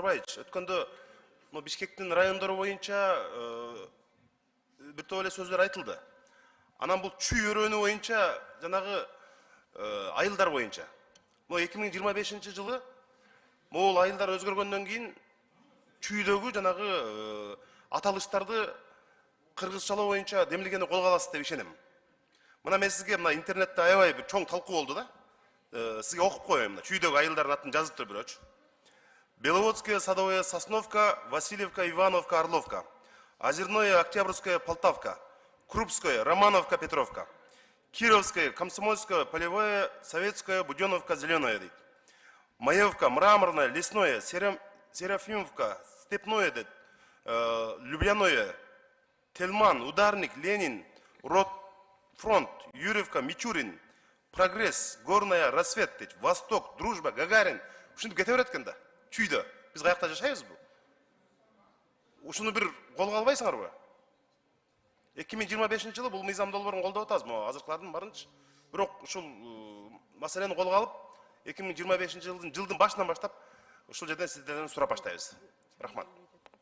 Назарбаевич, өткөндө Бишкектин райондору боюнча бир топ эле сөздөр айтылды. Анан бул чүй өрөөнү боюнча жанагы айылдар боюнча. 2025 жылы могул айылдар өзгөргөндөн кийин чүйдөгү жанагы аталыштарды кыргызчалоо боюнча демилгени колго аласыз деп ишенем. Мына мен сизге интернетте аябай бир чоң талкуу болду да. Сизге окуп коеюн, чүйдөгү айылдардын атын жазыптыр бирөөчү. Беловодская, Садовая, Сосновка, Васильевка, Ивановка, Орловка. Озерное, Октябрьская, Полтавка. Крупская, Романовка, Петровка. Кировская, Комсомольская, Полевая, Советская, Буденовка, Зеленая. Маевка, Мраморная, Лесное, Серафимовка, Степное, Любляное, Тельман, Ударник, Ленин, Фронт, Юрьевка, Мичурин, Прогресс, Горная, Рассвет, Восток, Дружба, Гагарин. Ушинтип кете берет экен да. Чүйдө. Биз каякта жашайбызбы? Ушуну бир колго албайсыңарбы? 2025 жылы бул мыйзам долбоорун колдоп атабыз, азыркылардын барынча. Бирок ушул маселени колго алып, 2025 жылдын башынан баштап ушул жерден сиздерден сурап баштайбыз. Рахмат.